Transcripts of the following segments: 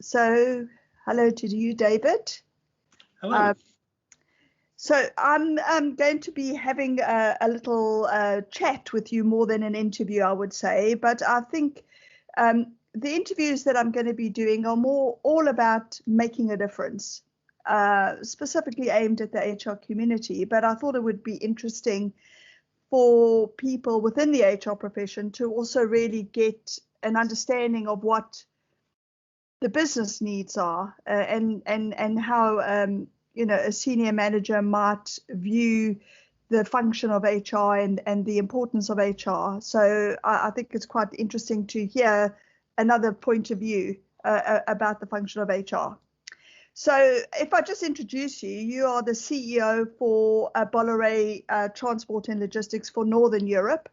So, hello to you, David. Hello. So I'm going to be having a little chat with you more than an interview, I would say. But I think the interviews that I'm going to be doing are more all about making a difference, specifically aimed at the HR community. But I thought it would be interesting for people within the HR profession to also really get an understanding of what the business needs are, and how a senior manager might view the function of HR and the importance of HR. So I think it's quite interesting to hear another point of view about the function of HR. So if I just introduce you, you are the CEO for Bollore Transport and Logistics for Northern Europe.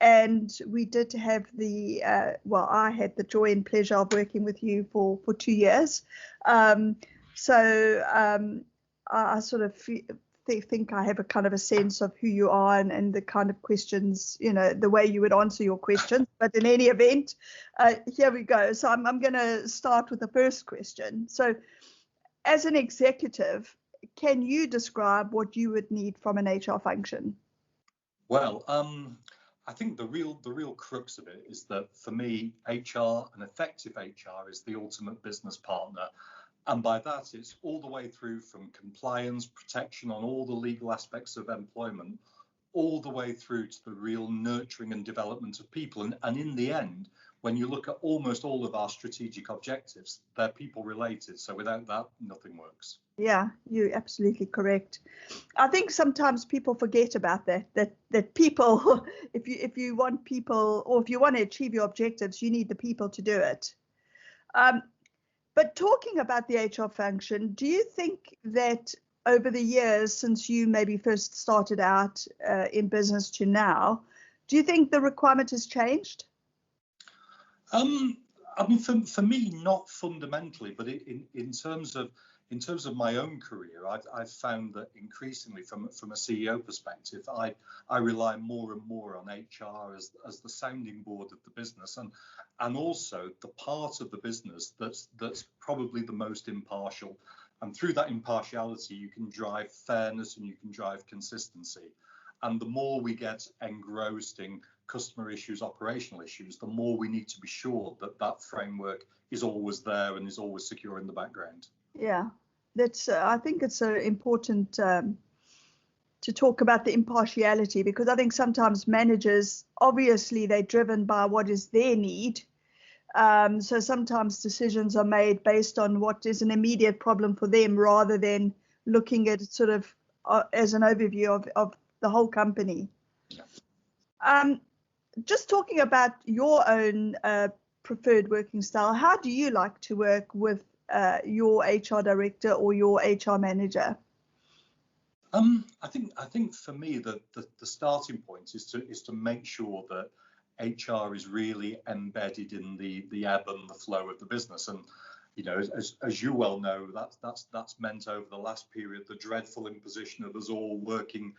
And we did have I had the joy and pleasure of working with you for 2 years. I sort of think I have a kind of a sense of who you are and the kind of questions, the way you would answer your questions. But in any event, here we go. So I'm going to start with the first question. So as an executive, can you describe what you would need from an HR function? Well, I think the real crux of it is that for me, HR, an effective HR, is the ultimate business partner. And by that, it's all the way through from compliance, protection on all the legal aspects of employment, all the way through to the real nurturing and development of people. And in the end, when you look at almost all of our strategic objectives, they're people related. So without that, nothing works. Yeah, you're absolutely correct. I think sometimes people forget about that people, if you want people, or if you want to achieve your objectives, you need the people to do it. But talking about the HR function, do you think that over the years since you maybe first started out in business to now, do you think the requirement has changed? I mean, for me, not fundamentally, but in terms of my own career, I've found that increasingly, from a CEO perspective, I rely more and more on HR as the sounding board of the business, and also the part of the business that's probably the most impartial. And through that impartiality, you can drive fairness and you can drive consistency. And the more we get engrossed in customer issues, operational issues, the more we need to be sure that framework is always there and is always secure in the background. Yeah, that's. I think it's important to talk about the impartiality, because I think sometimes managers, obviously, they're driven by what is their need. So sometimes decisions are made based on what is an immediate problem for them, rather than looking at it sort of as an overview of the whole company. Yeah. Just talking about your own preferred working style, how do you like to work with your HR director or your HR manager? I think for me the starting point is to make sure that HR is really embedded in the ebb and the flow of the business. And as you well know, that's meant over the last period the dreadful imposition of us all working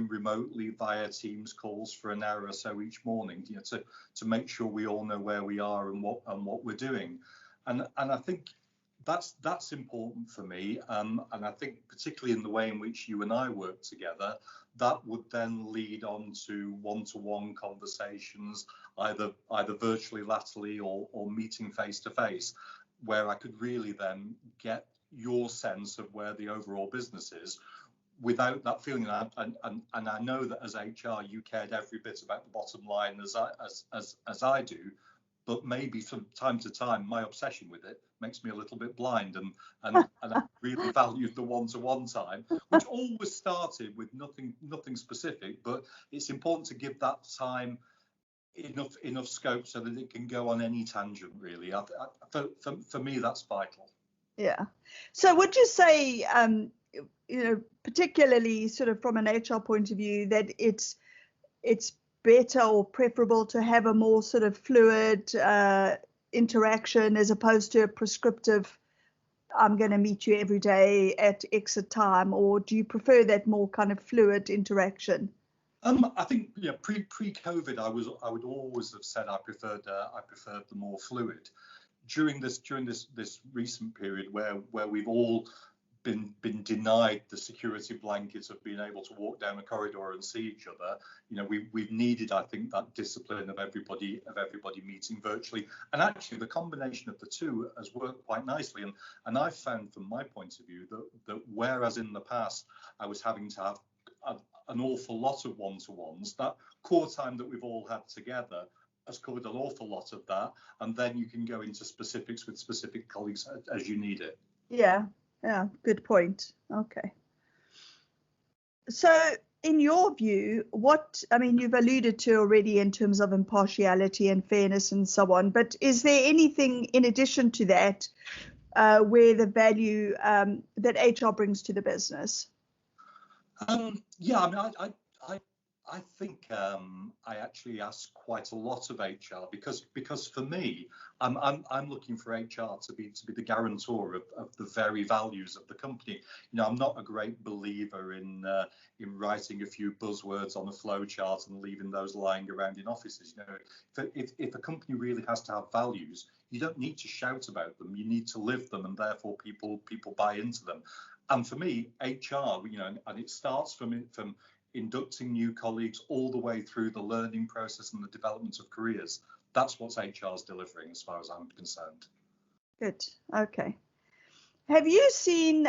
remotely via Teams calls for an hour or so each morning, to make sure we all know where we are and what we're doing. And I think that's important for me. And I think particularly in the way in which you and I work together, that would then lead on to one-to-one conversations, either virtually, laterally, or meeting face to face, where I could really then get your sense of where the overall business is without that feeling. And I know that as HR, you cared every bit about the bottom line as I do, but maybe from time to time, my obsession with it makes me a little bit blind, and I really valued the one-to-one time, which always started with nothing specific, but it's important to give that time enough scope so that it can go on any tangent, really. For me, that's vital. Yeah. So would you say, particularly sort of from an HR point of view, that it's better or preferable to have a more sort of fluid interaction as opposed to a prescriptive, I'm going to meet you every day at exit time, or do you prefer that more kind of fluid interaction? I think pre-COVID, I would always have said I preferred the more fluid. during this recent period where we've all been denied the security blankets of being able to walk down a corridor and see each other, we've needed, I think, that discipline of everybody meeting virtually. And actually, the combination of the two has worked quite nicely. And I've found, from my point of view, that whereas in the past I was having to have an awful lot of one-to-ones, that core time that we've all had together has covered an awful lot of that. And then you can go into specifics with specific colleagues as you need it. Yeah, good point. Okay. So in your view, you've alluded to already in terms of impartiality and fairness and so on, but is there anything in addition to that where the value that HR brings to the business? I think I actually ask quite a lot of HR because for me, I'm looking for HR to be the guarantor of the very values of the company. I'm not a great believer in writing a few buzzwords on a flow chart and leaving those lying around in offices. If a company really has to have values, you don't need to shout about them. You need to live them, and therefore people buy into them. And for me, HR, and it starts from inducting new colleagues all the way through the learning process and the development of careers. That's what HR is delivering as far as I'm concerned. Good. Okay. Have you seen,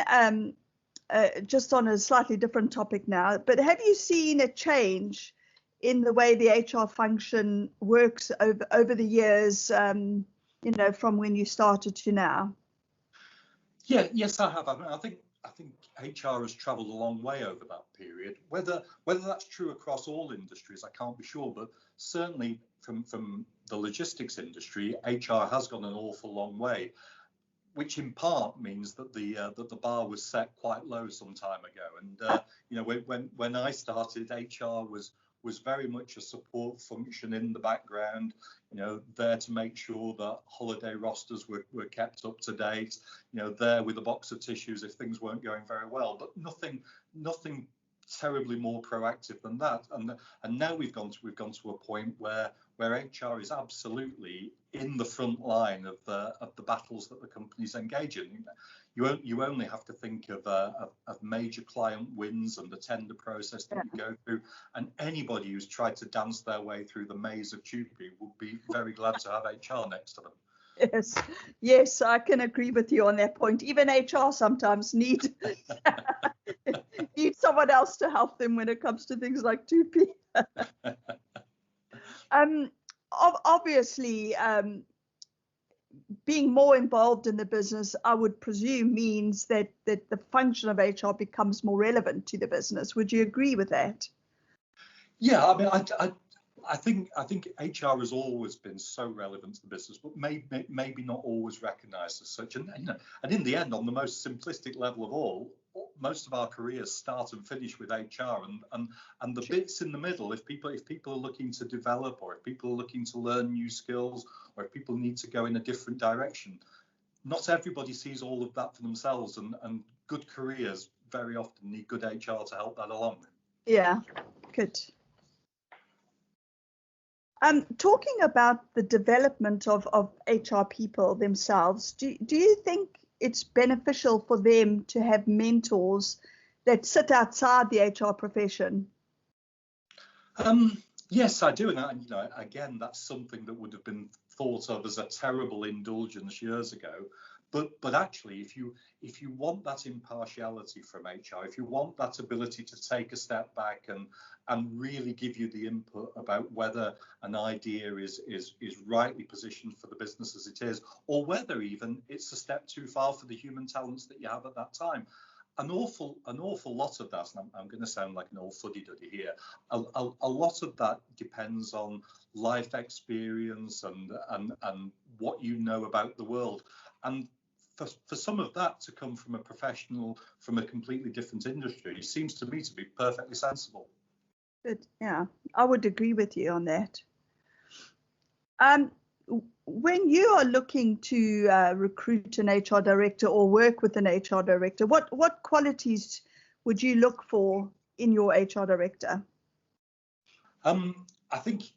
just on a slightly different topic now, but have you seen a change in the way the HR function works over the years, from when you started to now? Yes, I have. I think HR has travelled a long way over that period. Whether that's true across all industries, I can't be sure, but certainly from the logistics industry, HR has gone an awful long way, which in part means that the bar was set quite low some time ago. And when I started, HR was very much a support function in the background, there to make sure that holiday rosters were kept up to date, there with a box of tissues if things weren't going very well, but nothing terribly more proactive than that. And now we've gone to a point where HR is absolutely in the front line of the battles that the companies engage in. You only have to think of major client wins and the tender process that you go through, and anybody who's tried to dance their way through the maze of TUPE would be very glad to have HR next to them. Yes, I can agree with you on that point. Even HR sometimes need someone else to help them when it comes to things like TUPE. Obviously, being more involved in the business, I would presume, means that the function of HR becomes more relevant to the business. Would you agree with that? Yeah, I think HR has always been so relevant to the business, but maybe not always recognised as such. And in the end, on the most simplistic level of all, most of our careers start and finish with HR, and the bits in the middle. If people are looking to develop, or if people are looking to learn new skills, or if people need to go in a different direction, not everybody sees all of that for themselves, and good careers very often need good HR to help that along. Yeah, good. Talking about the development of HR people themselves, do you think it's beneficial for them to have mentors that sit outside the HR profession? Yes, I do, and again, that's something that would have been thought of as a terrible indulgence years ago. But actually, if you want that impartiality from HR, if you want that ability to take a step back and really give you the input about whether an idea is rightly positioned for the business as it is, or whether even it's a step too far for the human talents that you have at that time, an awful lot of that, and I'm going to sound like an old fuddy-duddy here, a lot of that depends on life experience and what you know about the world. And for some of that to come from a professional from a completely different industry seems to me to be perfectly sensible. Good. Yeah, I would agree with you on that. When you are looking to recruit an HR director or work with an HR director, what qualities would you look for in your HR director? I think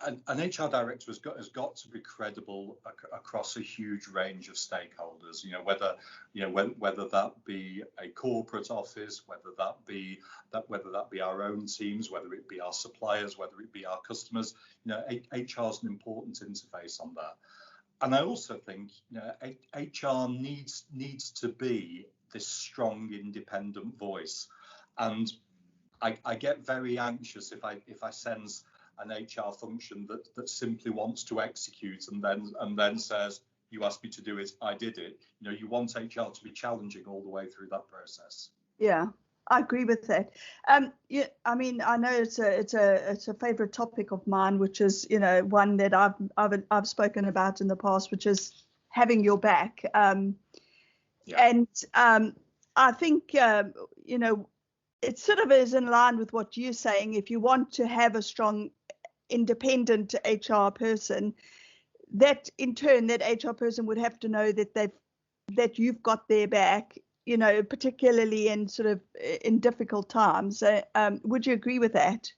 an HR director has got to be credible across a huge range of stakeholders. Whether that be a corporate office, whether that be our own teams, whether it be our suppliers, whether it be our customers. HR is an important interface on that. And I also think HR needs to be this strong, independent voice. And I get very anxious if I sense an HR function that simply wants to execute and then says, you asked me to do it, I did it. You want HR to be challenging all the way through that process. Yeah, I agree with that. Yeah, I mean, I know it's a favorite topic of mine, which is one that I've spoken about in the past, which is having your back. Yeah. And I think it sort of is in line with what you're saying. If you want to have a strong, independent HR person, that in turn, that HR person would have to know that you've got their back, particularly in sort of in difficult times. Would you agree with that?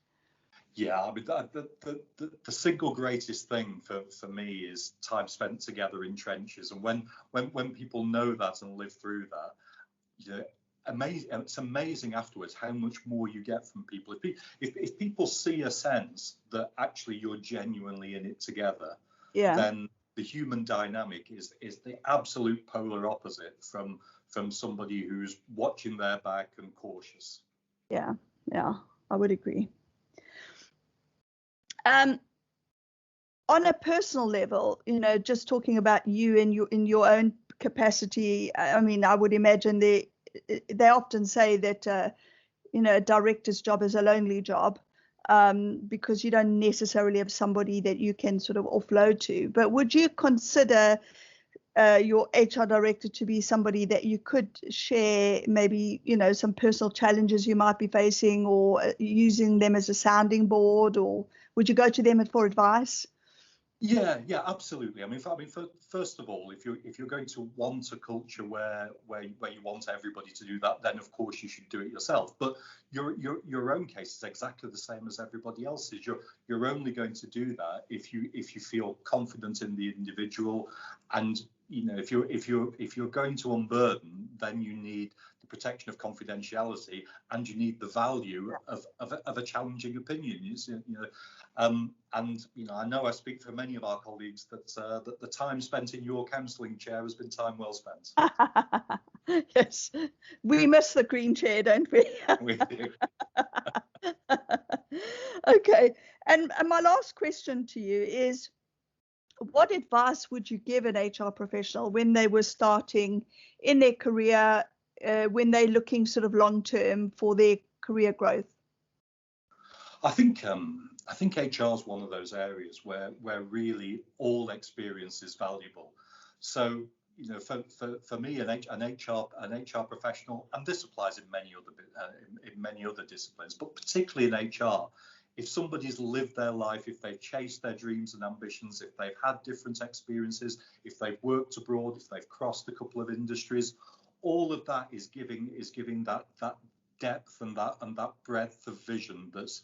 Yeah, I mean, the single greatest thing for me is time spent together in trenches, and when people know that and live through that, amazing. It's amazing afterwards how much more you get from people. If people see a sense that actually you're genuinely in it together, then the human dynamic is the absolute polar opposite from somebody who's watching their back and cautious. Yeah, I would agree. On a personal level, just talking about you in your own capacity, I mean, I would imagine they often say that a director's job is a lonely job, because you don't necessarily have somebody that you can sort of offload to. But would you consider your HR director to be somebody that you could share maybe some personal challenges you might be facing, or using them as a sounding board, or would you go to them for advice? Yeah, absolutely. I mean, first of all, if you're going to want a culture where you want everybody to do that, then of course you should do it yourself. But your own case is exactly the same as everybody else's. You're only going to do that if you feel confident in the individual, and if you're going to unburden, then you need the protection of confidentiality, and you need the value of a challenging opinion. And I know I speak for many of our colleagues that the time spent in your counselling chair has been time well spent. Yes, we miss the green chair, don't we? We do. Okay, and my last question to you is, what advice would you give an HR professional when they were starting in their career, when they're looking sort of long term for their career growth? I think HR is one of those areas where really all experience is valuable. So for me, an HR professional, and this applies in many other disciplines, but particularly in HR, if somebody's lived their life, if they've chased their dreams and ambitions, if they've had different experiences, if they've worked abroad, if they've crossed a couple of industries, all of that is giving that depth and that breadth of vision that's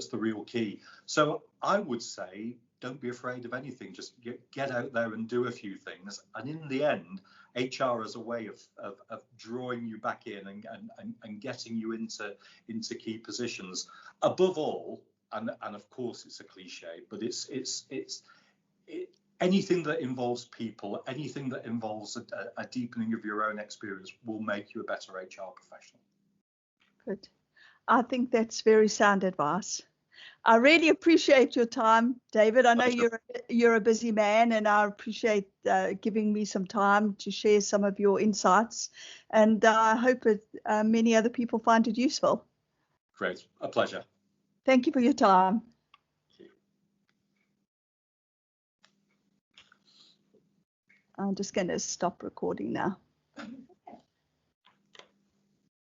the real key. So I would say, don't be afraid of anything. Just get out there and do a few things. And in the end, HR is a way of drawing you back in and getting you into key positions. Above all, and of course it's a cliche, but it's anything that involves people, anything that involves a deepening of your own experience will make you a better HR professional. Good. I think that's very sound advice. I really appreciate your time, David. I know you're a busy man, and I appreciate giving me some time to share some of your insights. And I hope many other people find it useful. Great. A pleasure. Thank you for your time. Thank you. I'm just going to stop recording now.